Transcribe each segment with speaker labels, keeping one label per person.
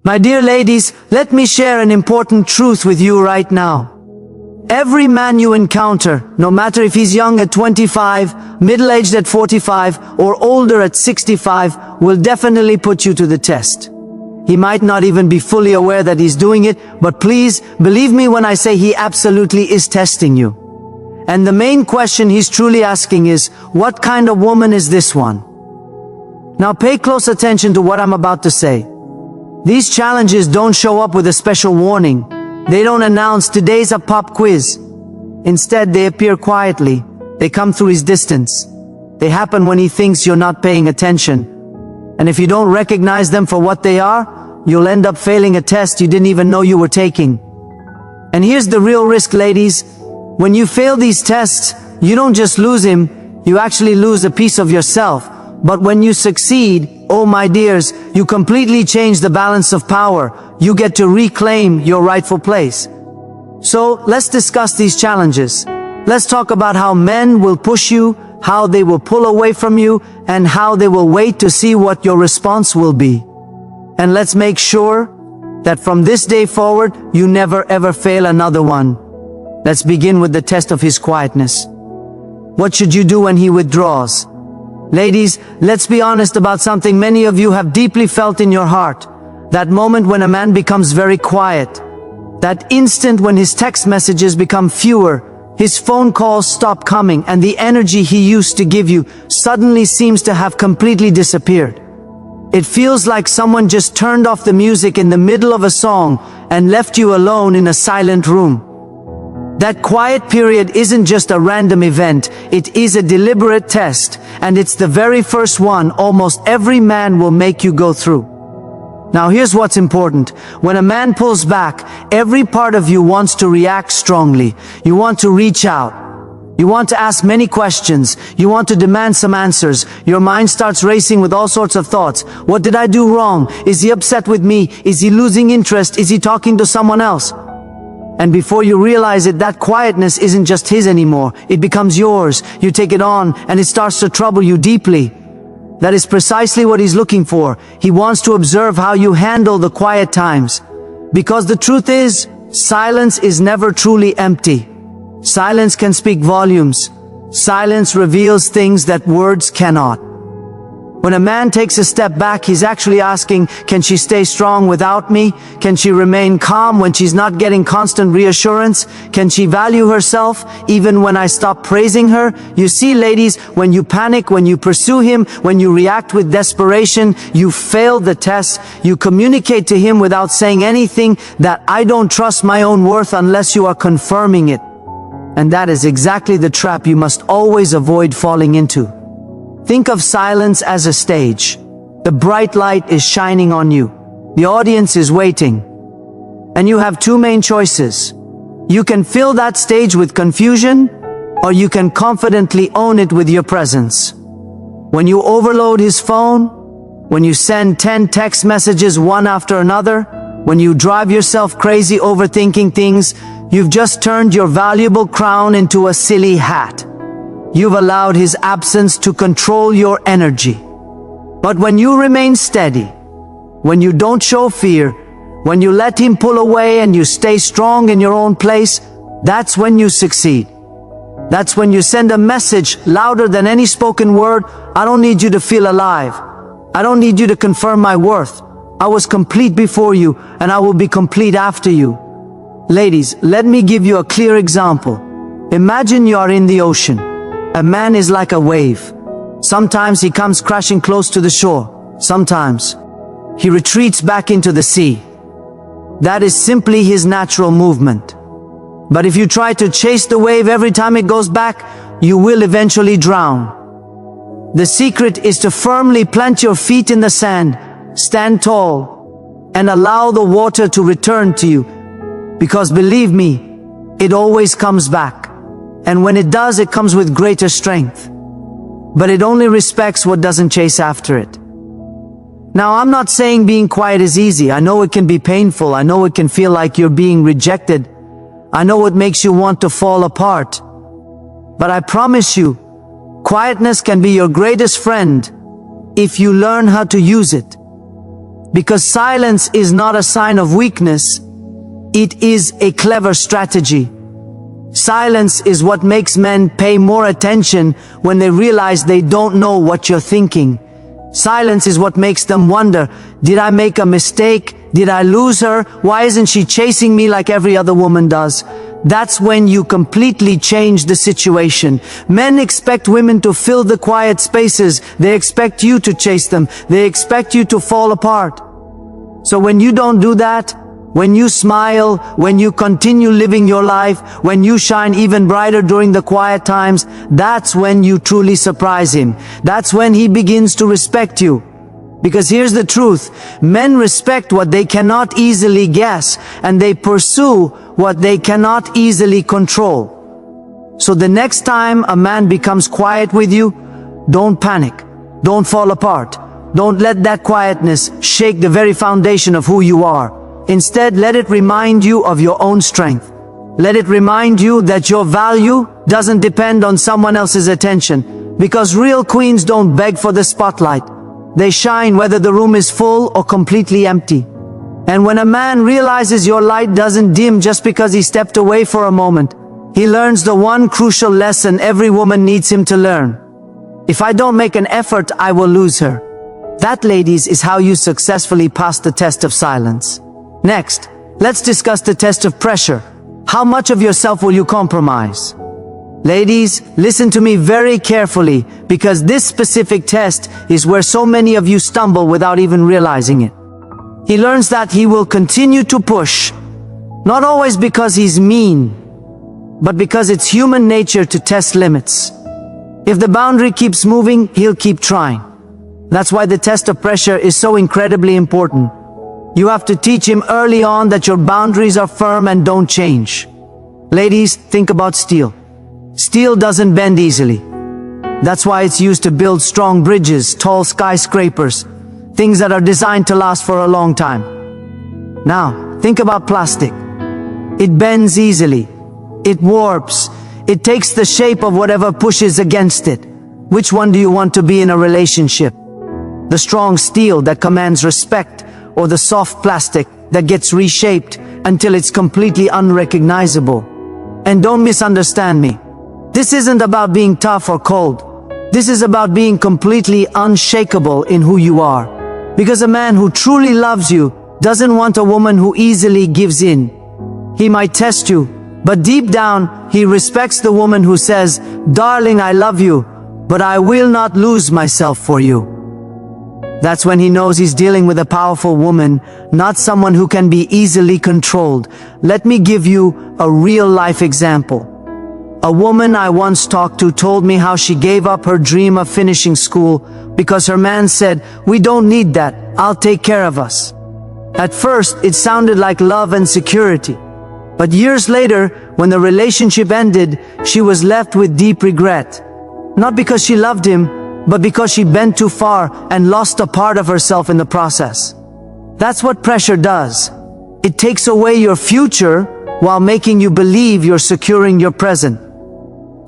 Speaker 1: My dear ladies, let me share an important truth with you right now. Every man you encounter, no matter if he's young at 25, middle-aged at 45, or older at 65, will definitely put you to the test. He might not even be fully aware that he's doing it, but please, believe me when I say he absolutely is testing you. And the main question he's truly asking is, what kind of woman is this one? Now pay close attention to what I'm about to say. These challenges don't show up with a special warning. They don't announce today's a pop quiz. Instead, they appear quietly. They come through his distance. They happen when he thinks you're not paying attention. And if you don't recognize them for what they are, you'll end up failing a test you didn't even know you were taking. And here's the real risk, ladies. When you fail these tests, you don't just lose him, you actually lose a piece of yourself. But when you succeed, oh my dears, you completely change the balance of power. You get to reclaim your rightful place. So, let's discuss these challenges. Let's talk about how men will push you, how they will pull away from you, and how they will wait to see what your response will be. And let's make sure that from this day forward, you never ever fail another one. Let's begin with the test of his quietness. What should you do when he withdraws? Ladies, let's be honest about something many of you have deeply felt in your heart. That moment when a man becomes very quiet. That instant when his text messages become fewer, his phone calls stop coming, and the energy he used to give you suddenly seems to have completely disappeared. It feels like someone just turned off the music in the middle of a song and left you alone in a silent room. That quiet period isn't just a random event, it is a deliberate test, and it's the very first one almost every man will make you go through. Now here's what's important. When a man pulls back, every part of you wants to react strongly. You want to reach out. You want to ask many questions. You want to demand some answers. Your mind starts racing with all sorts of thoughts. What did I do wrong? Is he upset with me? Is he losing interest? Is he talking to someone else? And before you realize it, that quietness isn't just his anymore. It becomes yours. You take it on, and it starts to trouble you deeply. That is precisely what he's looking for. He wants to observe how you handle the quiet times. Because the truth is, silence is never truly empty. Silence can speak volumes. Silence reveals things that words cannot. When a man takes a step back, he's actually asking, can she stay strong without me? Can she remain calm when she's not getting constant reassurance? Can she value herself even when I stop praising her? You see, ladies, when you panic, when you pursue him, when you react with desperation, you fail the test. You communicate to him without saying anything that I don't trust my own worth unless you are confirming it. And that is exactly the trap you must always avoid falling into. Think of silence as a stage. The bright light is shining on you. The audience is waiting. And you have two main choices. You can fill that stage with confusion, or you can confidently own it with your presence. When you overload his phone, when you send 10 text messages one after another, when you drive yourself crazy overthinking things, you've just turned your valuable crown into a silly hat. You've allowed his absence to control your energy. But when you remain steady, when you don't show fear, when you let him pull away and you stay strong in your own place, that's when you succeed. That's when you send a message louder than any spoken word. I don't need you to feel alive. I don't need you to confirm my worth. I was complete before you, and I will be complete after you. Ladies, let me give you a clear example. Imagine you are in the ocean. A man is like a wave. Sometimes he comes crashing close to the shore. Sometimes he retreats back into the sea. That is simply his natural movement. But if you try to chase the wave every time it goes back, you will eventually drown. The secret is to firmly plant your feet in the sand, stand tall, and allow the water to return to you. Because believe me, it always comes back. And when it does, it comes with greater strength. But it only respects what doesn't chase after it. Now, I'm not saying being quiet is easy. I know it can be painful. I know it can feel like you're being rejected. I know it makes you want to fall apart. But I promise you, quietness can be your greatest friend if you learn how to use it. Because silence is not a sign of weakness, it is a clever strategy. Silence is what makes men pay more attention when they realize they don't know what you're thinking. Silence is what makes them wonder, did I make a mistake? Did I lose her? Why isn't she chasing me like every other woman does? That's when you completely change the situation. Men expect women to fill the quiet spaces. They expect you to chase them. They expect you to fall apart. So when you don't do that, when you smile, when you continue living your life, when you shine even brighter during the quiet times, that's when you truly surprise him. That's when he begins to respect you. Because here's the truth, men respect what they cannot easily guess, and they pursue what they cannot easily control. So the next time a man becomes quiet with you, don't panic, don't fall apart, don't let that quietness shake the very foundation of who you are. Instead, let it remind you of your own strength. Let it remind you that your value doesn't depend on someone else's attention, because real queens don't beg for the spotlight. They shine whether the room is full or completely empty. And when a man realizes your light doesn't dim just because he stepped away for a moment, he learns the one crucial lesson every woman needs him to learn. If I don't make an effort, I will lose her. That, ladies, is how you successfully pass the test of silence. Next, let's discuss the test of pressure. How much of yourself will you compromise? Ladies, listen to me very carefully, because this specific test is where so many of you stumble without even realizing it. He learns that he will continue to push, not always because he's mean, but because it's human nature to test limits. If the boundary keeps moving, he'll keep trying. That's why the test of pressure is so incredibly important. You have to teach him early on that your boundaries are firm and don't change. Ladies, think about steel. Steel doesn't bend easily. That's why it's used to build strong bridges, tall skyscrapers, things that are designed to last for a long time. Now, think about plastic. It bends easily. It warps. It takes the shape of whatever pushes against it. Which one do you want to be in a relationship? The strong steel that commands respect, or the soft plastic that gets reshaped until it's completely unrecognizable? And don't misunderstand me. This isn't about being tough or cold. This is about being completely unshakable in who you are. Because a man who truly loves you doesn't want a woman who easily gives in. He might test you, but deep down, he respects the woman who says, "Darling, I love you, but I will not lose myself for you." That's when he knows he's dealing with a powerful woman, not someone who can be easily controlled. Let me give you a real-life example. A woman I once talked to told me how she gave up her dream of finishing school because her man said, "We don't need that, I'll take care of us." At first, it sounded like love and security. But years later, when the relationship ended, she was left with deep regret. Not because she loved him, but because she bent too far and lost a part of herself in the process. That's what pressure does. It takes away your future while making you believe you're securing your present.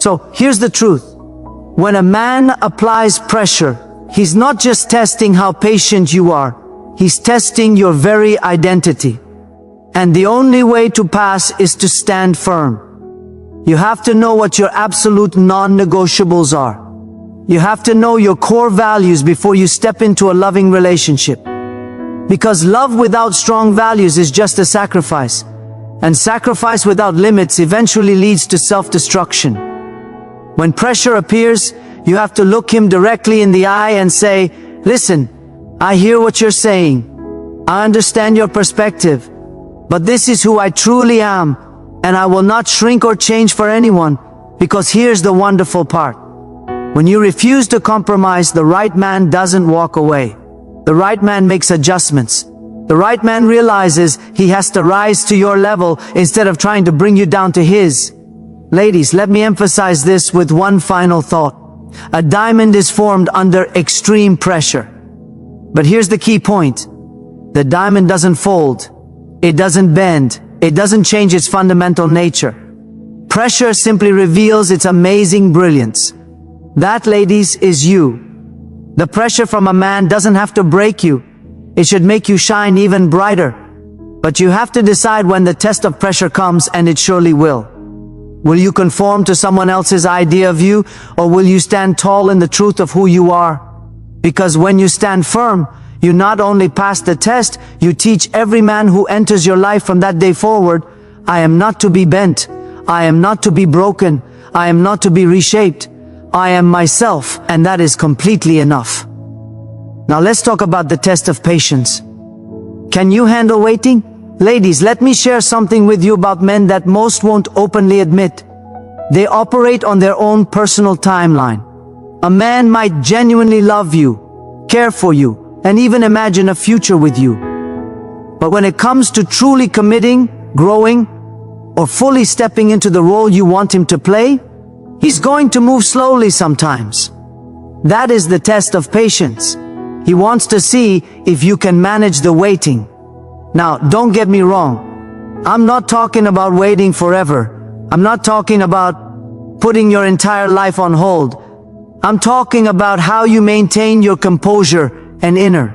Speaker 1: So here's the truth. When a man applies pressure, he's not just testing how patient you are, he's testing your very identity. And the only way to pass is to stand firm. You have to know what your absolute non-negotiables are. You have to know your core values before you step into a loving relationship. Because love without strong values is just a sacrifice. And sacrifice without limits eventually leads to self-destruction. When pressure appears, you have to look him directly in the eye and say, "Listen, I hear what you're saying. I understand your perspective. But this is who I truly am, and I will not shrink or change for anyone, because here's the wonderful part. When you refuse to compromise, the right man doesn't walk away. The right man makes adjustments. The right man realizes he has to rise to your level instead of trying to bring you down to his." Ladies, let me emphasize this with one final thought. A diamond is formed under extreme pressure. But here's the key point. The diamond doesn't fold. It doesn't bend. It doesn't change its fundamental nature. Pressure simply reveals its amazing brilliance. That, ladies, is you. The pressure from a man doesn't have to break you. It should make you shine even brighter. But you have to decide when the test of pressure comes, and it surely will. Will you conform to someone else's idea of you, or will you stand tall in the truth of who you are? Because when you stand firm, you not only pass the test, you teach every man who enters your life from that day forward, I am not to be bent, I am not to be broken, I am not to be reshaped, I am myself, and that is completely enough. Now let's talk about the test of patience. Can you handle waiting? Ladies, let me share something with you about men that most won't openly admit. They operate on their own personal timeline. A man might genuinely love you, care for you, and even imagine a future with you. But when it comes to truly committing, growing, or fully stepping into the role you want him to play, he's going to move slowly sometimes. That is the test of patience. He wants to see if you can manage the waiting. Now, don't get me wrong. I'm not talking about waiting forever. I'm not talking about putting your entire life on hold. I'm talking about how you maintain your composure and inner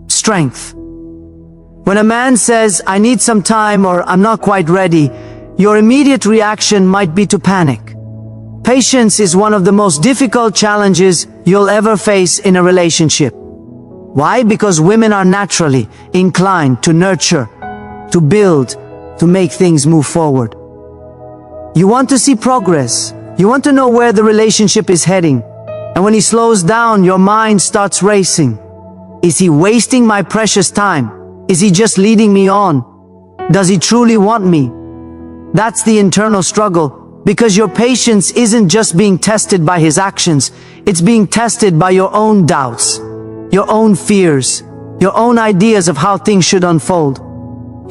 Speaker 1: strength. When a man says, I need some time, or I'm not quite ready, your immediate reaction might be to panic. Patience is one of the most difficult challenges you'll ever face in a relationship. Why? Because women are naturally inclined to nurture, to build, to make things move forward. You want to see progress. You want to know where the relationship is heading. And when he slows down, your mind starts racing. Is he wasting my precious time? Is he just leading me on? Does he truly want me? That's the internal struggle, because your patience isn't just being tested by his actions, it's being tested by your own doubts, your own fears, your own ideas of how things should unfold.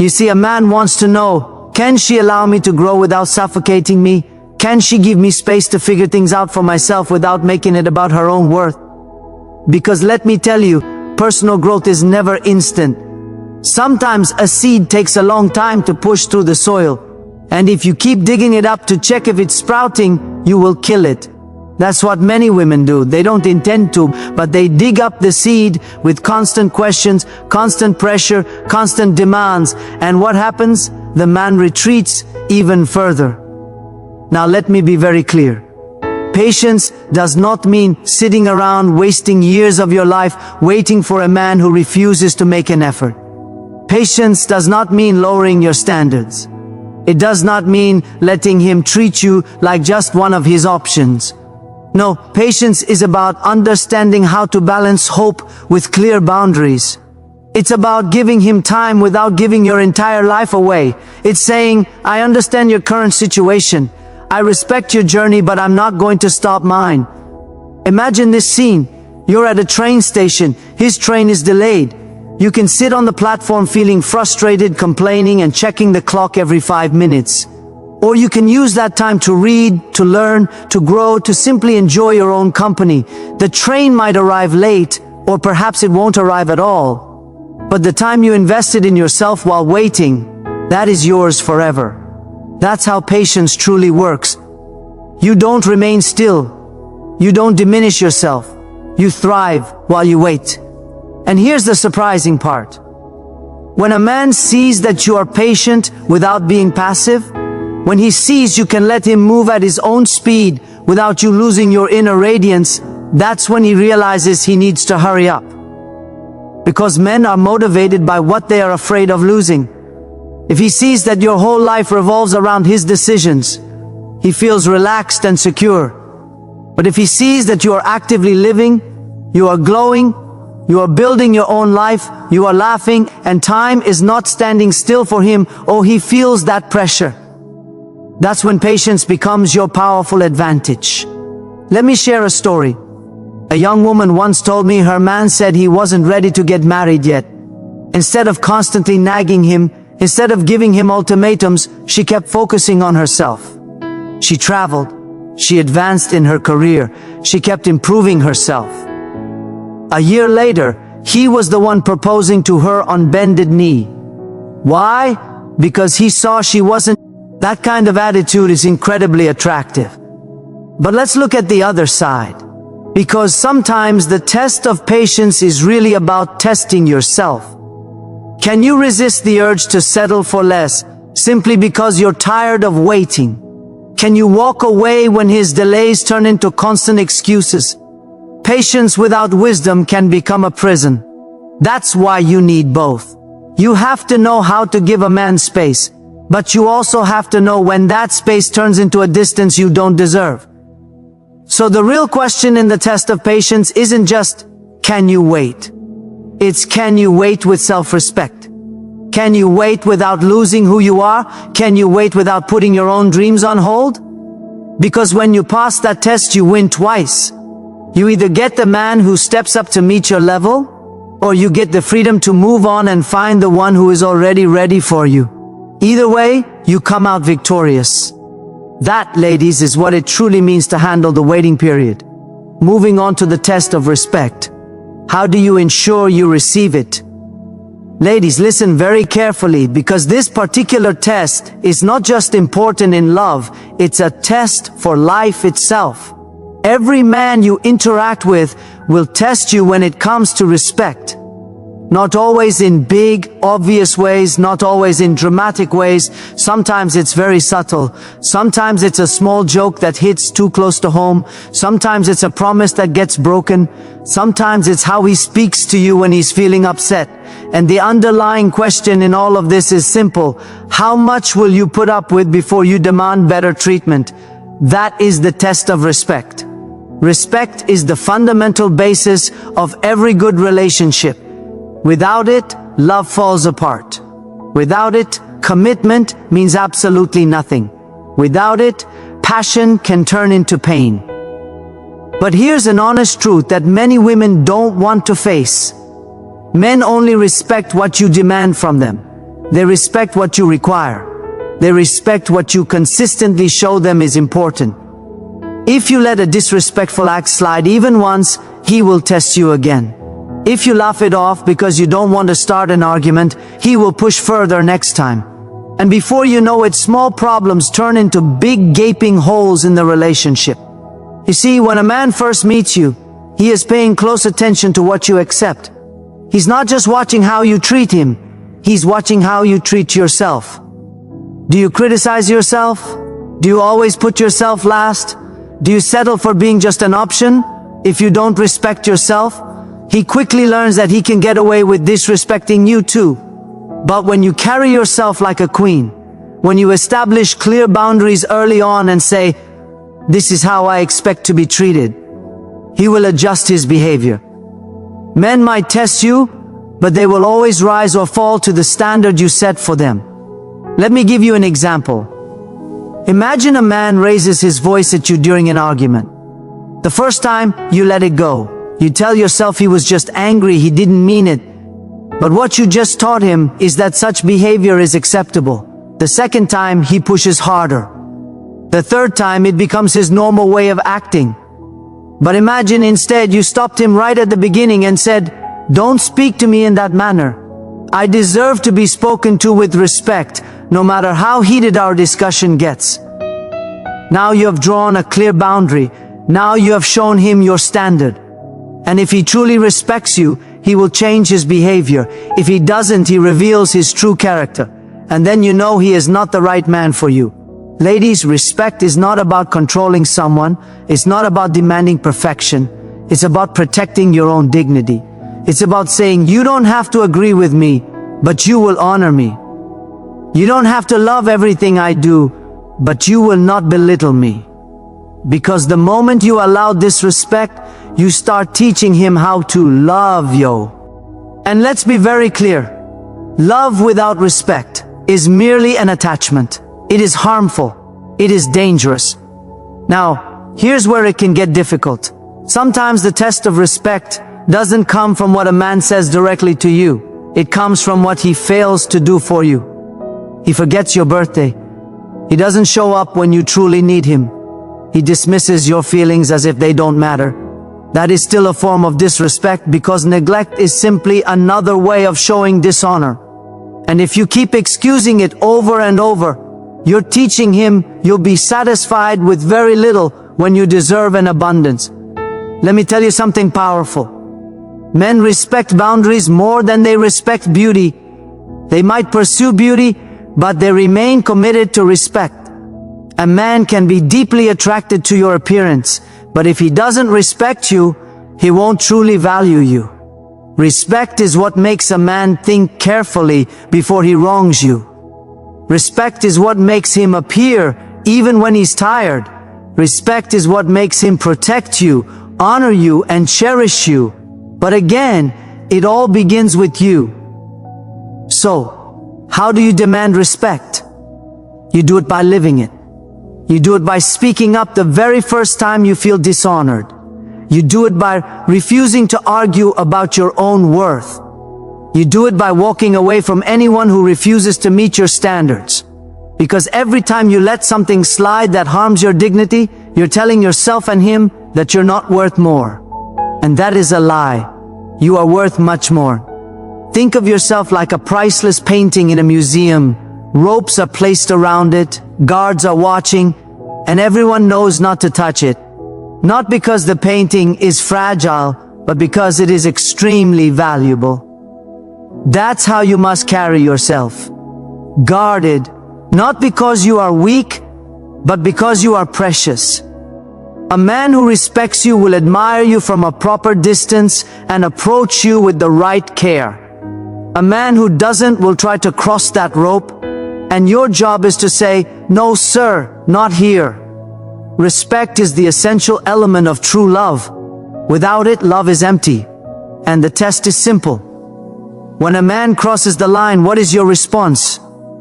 Speaker 1: You see, a man wants to know, can she allow me to grow without suffocating me? Can she give me space to figure things out for myself without making it about her own worth? Because let me tell you, personal growth is never instant. Sometimes a seed takes a long time to push through the soil. And if you keep digging it up to check if it's sprouting, you will kill it. That's what many women do. They don't intend to, but they dig up the seed with constant questions, constant pressure, constant demands. And what happens? The man retreats even further. Now let me be very clear. Patience does not mean sitting around wasting years of your life waiting for a man who refuses to make an effort. Patience does not mean lowering your standards. It does not mean letting him treat you like just one of his options. No, patience is about understanding how to balance hope with clear boundaries. It's about giving him time without giving your entire life away. It's saying, I understand your current situation. I respect your journey, but I'm not going to stop mine. Imagine this scene. You're at a train station. His train is delayed. You can sit on the platform feeling frustrated, complaining, and checking the clock every 5 minutes. Or you can use that time to read, to learn, to grow, to simply enjoy your own company. The train might arrive late, or perhaps it won't arrive at all. But the time you invested in yourself while waiting, that is yours forever. That's how patience truly works. You don't remain still. You don't diminish yourself. You thrive while you wait. And here's the surprising part. When a man sees that you are patient without being passive, when he sees you can let him move at his own speed without you losing your inner radiance, that's when he realizes he needs to hurry up. Because men are motivated by what they are afraid of losing. If he sees that your whole life revolves around his decisions, he feels relaxed and secure. But if he sees that you are actively living, you are glowing, you are building your own life, you are laughing, and time is not standing still for him, oh, he feels that pressure. That's when patience becomes your powerful advantage. Let me share a story. A young woman once told me her man said he wasn't ready to get married yet. Instead of constantly nagging him, instead of giving him ultimatums, she kept focusing on herself. She traveled. She advanced in her career. She kept improving herself. A year later, he was the one proposing to her on bended knee. Why? Because he saw she wasn't. That kind of attitude is incredibly attractive. But let's look at the other side. Because sometimes the test of patience is really about testing yourself. Can you resist the urge to settle for less simply because you're tired of waiting? Can you walk away when his delays turn into constant excuses? Patience without wisdom can become a prison. That's why you need both. You have to know how to give a man space, but you also have to know when that space turns into a distance you don't deserve. So the real question in the test of patience isn't just, can you wait? It's, can you wait with self-respect? Can you wait without losing who you are? Can you wait without putting your own dreams on hold? Because when you pass that test, you win twice. You either get the man who steps up to meet your level, or you get the freedom to move on and find the one who is already ready for you. Either way, you come out victorious. That, ladies, is what it truly means to handle the waiting period. Moving on to the test of respect. How do you ensure you receive it? Ladies, listen very carefully, because this particular test is not just important in love, it's a test for life itself. Every man you interact with will test you when it comes to respect. Not always in big, obvious ways, not always in dramatic ways. Sometimes it's very subtle. Sometimes it's a small joke that hits too close to home. Sometimes it's a promise that gets broken. Sometimes it's how he speaks to you when he's feeling upset. And the underlying question in all of this is simple. How much will you put up with before you demand better treatment? That is the test of respect. Respect is the fundamental basis of every good relationship. Without it, love falls apart. Without it, commitment means absolutely nothing. Without it, passion can turn into pain. But here's an honest truth that many women don't want to face. Men only respect what you demand from them. They respect what you require. They respect what you consistently show them is important. If you let a disrespectful act slide even once, he will test you again. If you laugh it off because you don't want to start an argument, he will push further next time. And before you know it, small problems turn into big gaping holes in the relationship. You see, when a man first meets you, he is paying close attention to what you accept. He's not just watching how you treat him, he's watching how you treat yourself. Do you criticize yourself? Do you always put yourself last? Do you settle for being just an option? If you don't respect yourself, he quickly learns that he can get away with disrespecting you too. But when you carry yourself like a queen, when you establish clear boundaries early on and say, "This is how I expect to be treated," he will adjust his behavior. Men might test you, but they will always rise or fall to the standard you set for them. Let me give you an example. Imagine a man raises his voice at you during an argument. The first time, you let it go. You tell yourself he was just angry, he didn't mean it. But what you just taught him is that such behavior is acceptable. The second time, he pushes harder. The third time, it becomes his normal way of acting. But imagine instead you stopped him right at the beginning and said, "Don't speak to me in that manner. I deserve to be spoken to with respect, no matter how heated our discussion gets." Now you have drawn a clear boundary. Now you have shown him your standard. And if he truly respects you, he will change his behavior. If he doesn't, he reveals his true character. And then you know he is not the right man for you. Ladies, respect is not about controlling someone. It's not about demanding perfection. It's about protecting your own dignity. It's about saying, "You don't have to agree with me, but you will honor me. You don't have to love everything I do, but you will not belittle me." Because the moment you allow disrespect, you start teaching him how to love you. And let's be very clear. Love without respect is merely an attachment. It is harmful. It is dangerous. Now, here's where it can get difficult. Sometimes the test of respect doesn't come from what a man says directly to you. It comes from what he fails to do for you. He forgets your birthday. He doesn't show up when you truly need him. He dismisses your feelings as if they don't matter. That is still a form of disrespect, because neglect is simply another way of showing dishonor. And if you keep excusing it over and over, you're teaching him you'll be satisfied with very little when you deserve an abundance. Let me tell you something powerful. Men respect boundaries more than they respect beauty. They might pursue beauty, but they remain committed to respect. A man can be deeply attracted to your appearance, but if he doesn't respect you, he won't truly value you. Respect is what makes a man think carefully before he wrongs you. Respect is what makes him appear even when he's tired. Respect is what makes him protect you, honor you, and cherish you. But again, it all begins with you. So, how do you demand respect? You do it by living it. You do it by speaking up the very first time you feel dishonored. You do it by refusing to argue about your own worth. You do it by walking away from anyone who refuses to meet your standards. Because every time you let something slide that harms your dignity, you're telling yourself and him that you're not worth more. And that is a lie. You are worth much more. Think of yourself like a priceless painting in a museum. Ropes are placed around it, guards are watching, and everyone knows not to touch it. Not because the painting is fragile, but because it is extremely valuable. That's how you must carry yourself. Guarded, not because you are weak, but because you are precious. A man who respects you will admire you from a proper distance and approach you with the right care. A man who doesn't will try to cross that rope, and your job is to say, "No, sir, not here." Respect is the essential element of true love. Without it, love is empty. And the test is simple. When a man crosses the line, what is your response?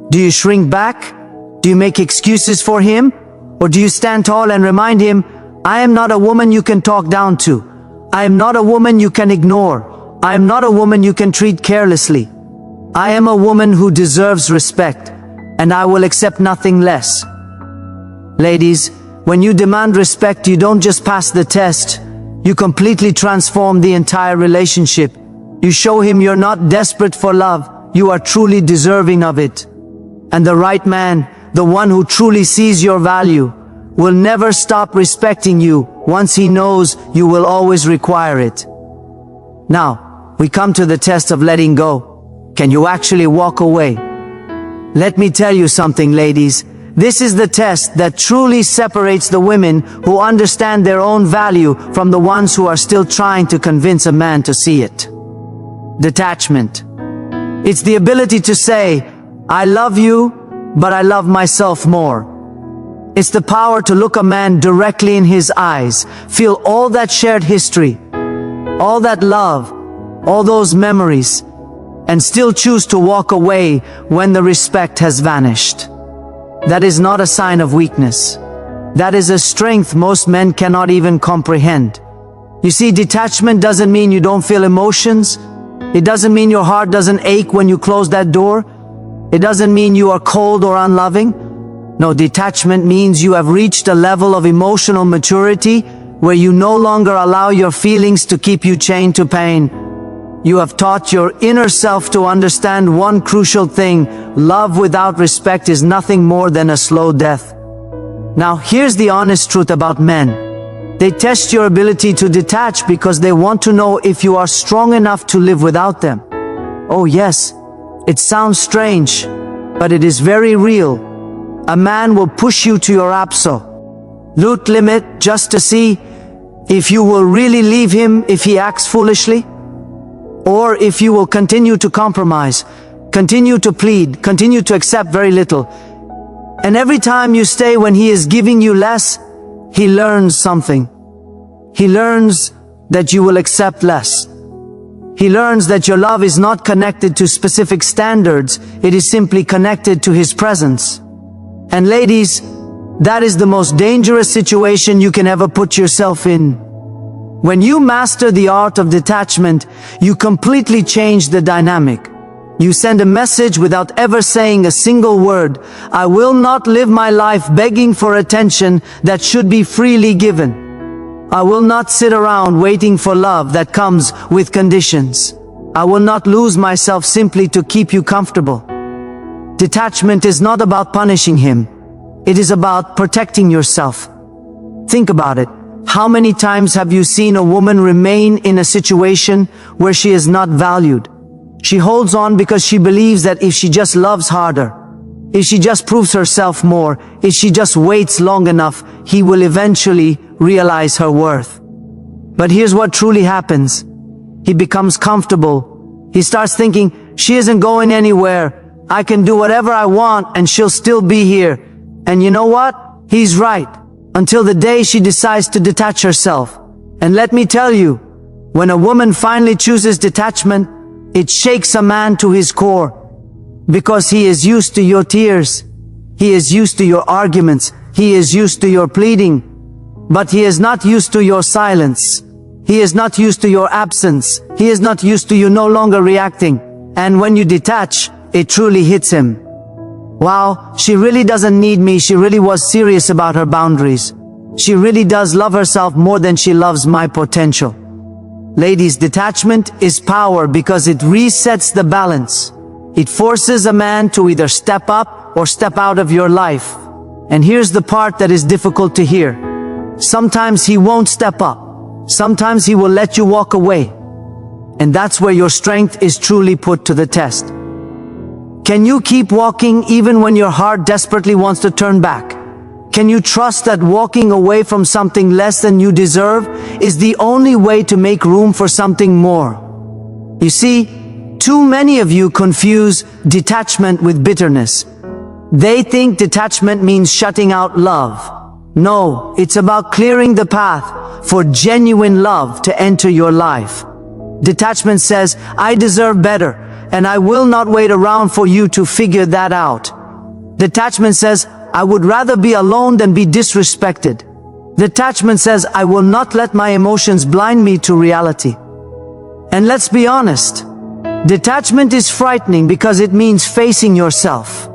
Speaker 1: Do you shrink back? Do you make excuses for him? Or do you stand tall and remind him, "I am not a woman you can talk down to. I am not a woman you can ignore. I am not a woman you can treat carelessly. I am a woman who deserves respect, and I will accept nothing less." Ladies, when you demand respect, you don't just pass the test. You completely transform the entire relationship. You show him you're not desperate for love. You are truly deserving of it. And the right man, the one who truly sees your value, will never stop respecting you once he knows you will always require it. Now, we come to the test of letting go. Can you actually walk away? Let me tell you something, ladies. This is the test that truly separates the women who understand their own value from the ones who are still trying to convince a man to see it. Detachment. It's the ability to say, "I love you, but I love myself more." It's the power to look a man directly in his eyes, feel all that shared history, all that love, all those memories, and still choose to walk away when the respect has vanished. That is not a sign of weakness. That is a strength most men cannot even comprehend. You see, detachment doesn't mean you don't feel emotions. It doesn't mean your heart doesn't ache when you close that door. It doesn't mean you are cold or unloving. No, detachment means you have reached a level of emotional maturity where you no longer allow your feelings to keep you chained to pain. You have taught your inner self to understand one crucial thing: love without respect is nothing more than a slow death. Now, here's the honest truth about men. They test your ability to detach because they want to know if you are strong enough to live without them. Oh yes, it sounds strange, but it is very real. A man will push you to your absolute limit just to see if you will really leave him if he acts foolishly, or if you will continue to compromise, continue to plead, continue to accept very little. And every time you stay when he is giving you less, he learns something. He learns that you will accept less. He learns that your love is not connected to specific standards, it is simply connected to his presence. And ladies, that is the most dangerous situation you can ever put yourself in. When you master the art of detachment, you completely change the dynamic. You send a message without ever saying a single word. I will not live my life begging for attention that should be freely given. I will not sit around waiting for love that comes with conditions. I will not lose myself simply to keep you comfortable. Detachment is not about punishing him. It is about protecting yourself. Think about it. How many times have you seen a woman remain in a situation where she is not valued? She holds on because she believes that if she just loves harder, if she just proves herself more, if she just waits long enough, he will eventually realize her worth. But here's what truly happens. He becomes comfortable. He starts thinking, she isn't going anywhere. I can do whatever I want and she'll still be here. And you know what? He's right. Until the day she decides to detach herself. And let me tell you, when a woman finally chooses detachment, it shakes a man to his core. Because he is used to your tears. He is used to your arguments. He is used to your pleading. But he is not used to your silence. He is not used to your absence. He is not used to you no longer reacting. And when you detach, it truly hits him. Wow, she really doesn't need me. She really was serious about her boundaries. She really does love herself more than she loves my potential. Ladies, detachment is power because it resets the balance. It forces a man to either step up or step out of your life. And here's the part that is difficult to hear. Sometimes he won't step up. Sometimes he will let you walk away. And that's where your strength is truly put to the test. Can you keep walking even when your heart desperately wants to turn back? Can you trust that walking away from something less than you deserve is the only way to make room for something more? You see, too many of you confuse detachment with bitterness. They think detachment means shutting out love. No, it's about clearing the path for genuine love to enter your life. Detachment says, I deserve better, and I will not wait around for you to figure that out. Detachment says, I would rather be alone than be disrespected. Detachment says, I will not let my emotions blind me to reality. And let's be honest, detachment is frightening because it means facing yourself.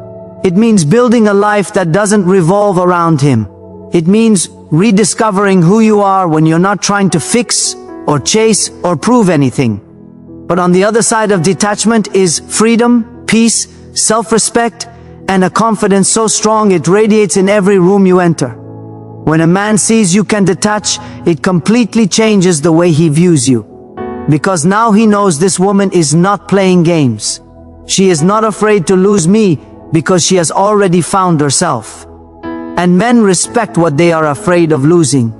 Speaker 1: It means building a life that doesn't revolve around him. It means rediscovering who you are when you're not trying to fix or chase or prove anything. But on the other side of detachment is freedom, peace, self-respect, and a confidence so strong it radiates in every room you enter. When a man sees you can detach, it completely changes the way he views you. Because now he knows this woman is not playing games. She is not afraid to lose me because she has already found herself. And men respect what they are afraid of losing.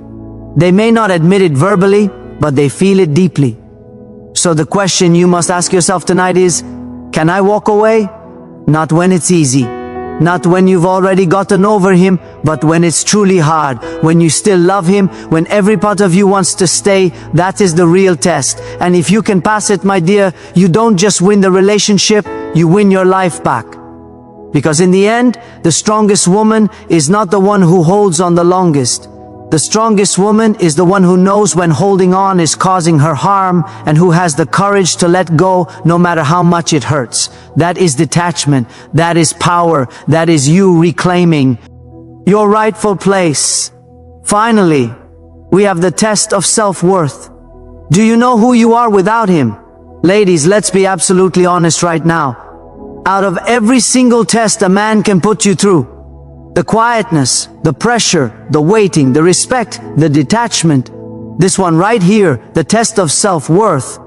Speaker 1: They may not admit it verbally, but they feel it deeply. So the question you must ask yourself tonight is, can I walk away? Not when it's easy. Not when you've already gotten over him, but when it's truly hard, when you still love him, when every part of you wants to stay. That is the real test. And if you can pass it, my dear, you don't just win the relationship, you win your life back. Because in the end, the strongest woman is not the one who holds on the longest. The strongest woman is the one who knows when holding on is causing her harm and who has the courage to let go no matter how much it hurts. That is detachment. That is power. That is you reclaiming your rightful place. Finally, we have the test of self-worth. Do you know who you are without him? Ladies, let's be absolutely honest right now. Out of every single test a man can put you through, the quietness, the pressure, the waiting, the respect, the detachment, this one right here, the test of self-worth,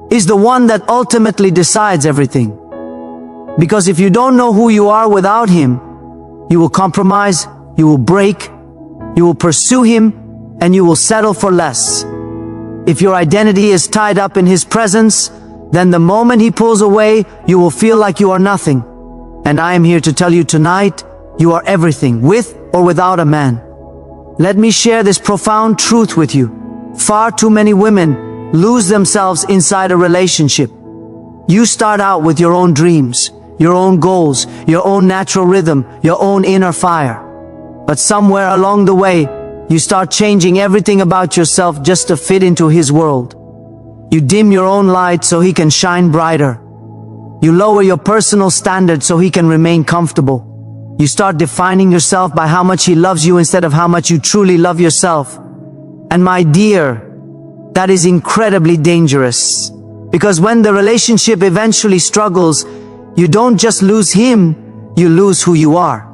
Speaker 1: is the one that ultimately decides everything. Because if you don't know who you are without him, you will compromise, you will break, you will pursue him, and you will settle for less. If your identity is tied up in his presence, then the moment he pulls away, you will feel like you are nothing. And I am here to tell you tonight, you are everything, with or without a man. Let me share this profound truth with you. Far too many women lose themselves inside a relationship. You start out with your own dreams, your own goals, your own natural rhythm, your own inner fire. But somewhere along the way, you start changing everything about yourself just to fit into his world. You dim your own light so he can shine brighter. You lower your personal standards so he can remain comfortable. You start defining yourself by how much he loves you instead of how much you truly love yourself. And my dear, that is incredibly dangerous. Because when the relationship eventually struggles, you don't just lose him, you lose who you are.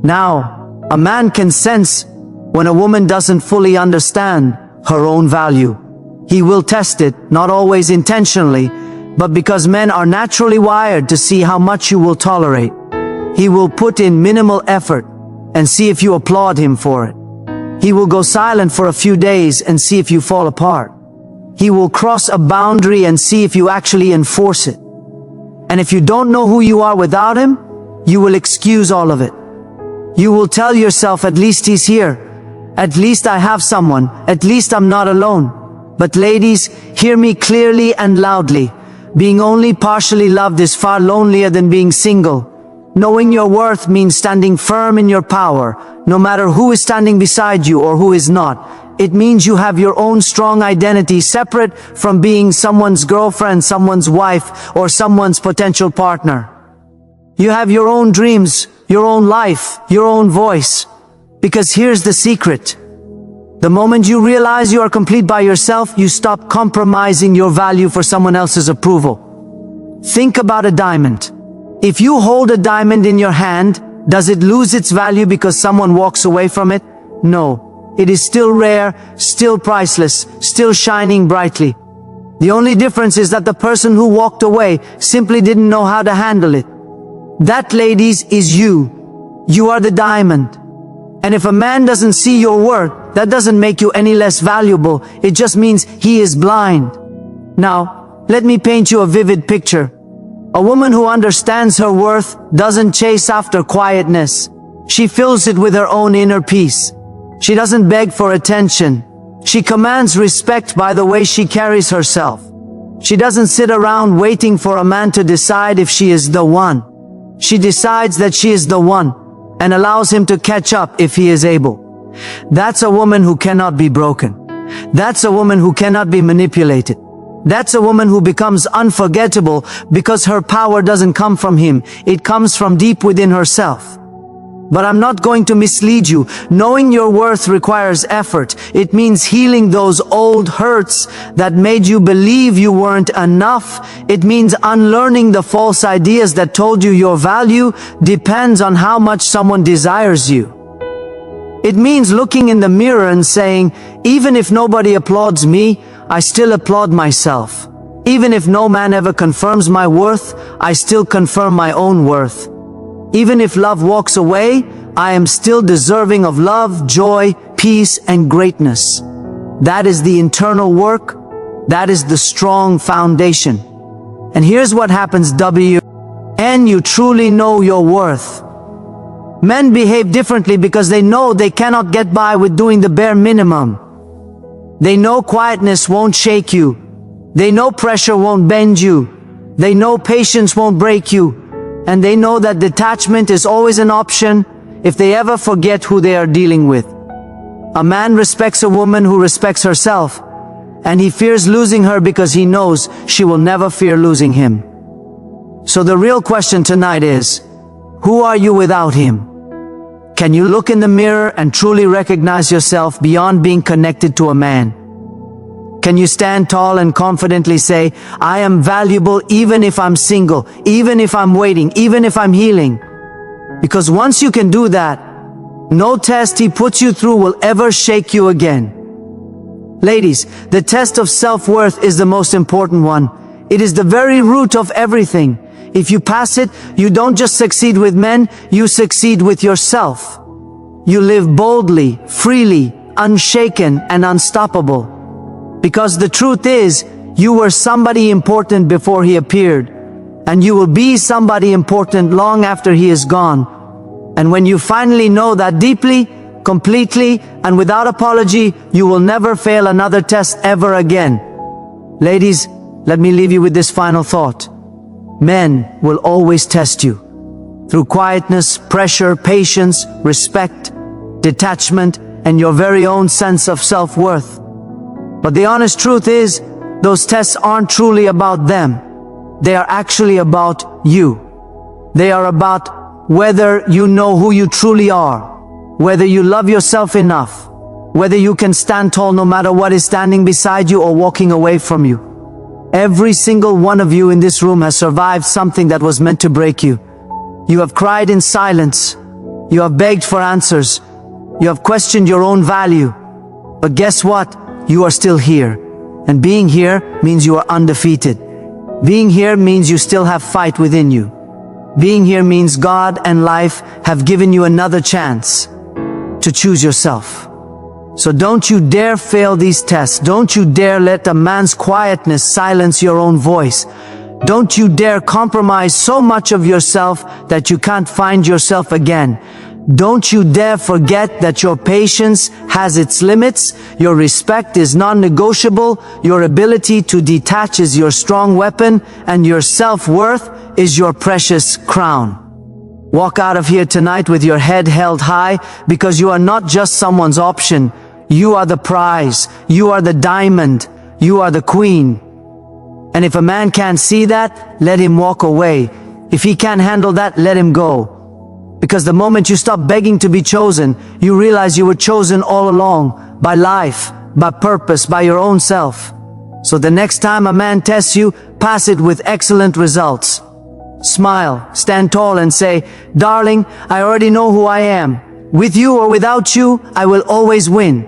Speaker 1: Now, a man can sense when a woman doesn't fully understand her own value. He will test it, not always intentionally, but because men are naturally wired to see how much you will tolerate. He will put in minimal effort and see if you applaud him for it. He will go silent for a few days and see if you fall apart. He will cross a boundary and see if you actually enforce it. And if you don't know who you are without him, you will excuse all of it. You will tell yourself, at least he's here. At least I have someone. At least I'm not alone. But ladies, hear me clearly and loudly. Being only partially loved is far lonelier than being single. Knowing your worth means standing firm in your power, no matter who is standing beside you or who is not. It means you have your own strong identity, separate from being someone's girlfriend, someone's wife, or someone's potential partner. You have your own dreams, your own life, your own voice. Because here's the secret. The moment you realize you are complete by yourself, you stop compromising your value for someone else's approval. Think about a diamond. If you hold a diamond in your hand, does it lose its value because someone walks away from it? No. It is still rare, still priceless, still shining brightly. The only difference is that the person who walked away simply didn't know how to handle it. That, ladies, is you. You are the diamond. And if a man doesn't see your worth, that doesn't make you any less valuable. It just means he is blind. Now, let me paint you a vivid picture. A woman who understands her worth doesn't chase after quietness. She fills it with her own inner peace. She doesn't beg for attention. She commands respect by the way she carries herself. She doesn't sit around waiting for a man to decide if she is the one. She decides that she is the one and allows him to catch up if he is able. That's a woman who cannot be broken. That's a woman who cannot be manipulated. That's a woman who becomes unforgettable because her power doesn't come from him. It comes from deep within herself. But I'm not going to mislead you. Knowing your worth requires effort. It means healing those old hurts that made you believe you weren't enough. It means unlearning the false ideas that told you your value depends on how much someone desires you. It means looking in the mirror and saying, even if nobody applauds me, I still applaud myself. Even if no man ever confirms my worth, I still confirm my own worth. Even if love walks away, I am still deserving of love, joy, peace, and greatness. That is the internal work. That is the strong foundation. And here's what happens, when you truly know your worth. Men behave differently because they know they cannot get by with doing the bare minimum. They know quietness won't shake you. They know pressure won't bend you. They know patience won't break you. And they know that detachment is always an option if they ever forget who they are dealing with. A man respects a woman who respects herself, and he fears losing her because he knows she will never fear losing him. So the real question tonight is, who are you without him? Can you look in the mirror and truly recognize yourself beyond being connected to a man? Can you stand tall and confidently say, I am valuable even if I'm single, even if I'm waiting, even if I'm healing? Because once you can do that, no test he puts you through will ever shake you again. Ladies, the test of self-worth is the most important one. It is the very root of everything. If you pass it, you don't just succeed with men, you succeed with yourself. You live boldly, freely, unshaken, and unstoppable. Because the truth is, you were somebody important before he appeared, and you will be somebody important long after he is gone. And when you finally know that deeply, completely, and without apology, you will never fail another test ever again. Ladies, let me leave you with this final thought. Men will always test you. Through quietness, pressure, patience, respect, detachment, and your very own sense of self-worth. But the honest truth is, those tests aren't truly about them. They are actually about you. They are about whether you know who you truly are, whether you love yourself enough, whether you can stand tall no matter what is standing beside you or walking away from you. Every single one of you in this room has survived something that was meant to break you. You have cried in silence. You have begged for answers. You have questioned your own value. But guess what? You are still here. And being here means you are undefeated. Being here means you still have fight within you. Being here means God and life have given you another chance to choose yourself. So don't you dare fail these tests. Don't you dare let a man's quietness silence your own voice. Don't you dare compromise so much of yourself that you can't find yourself again. Don't you dare forget that your patience has its limits, your respect is non-negotiable, your ability to detach is your strong weapon, and your self-worth is your precious crown. Walk out of here tonight with your head held high, because you are not just someone's option. You are the prize. You are the diamond. You are the queen. And if a man can't see that, let him walk away. If he can't handle that, let him go. Because the moment you stop begging to be chosen, you realize you were chosen all along, by life, by purpose, by your own self. So the next time a man tests you, pass it with excellent results. Smile, stand tall and say, "Darling, I already know who I am. With you or without you, I will always win."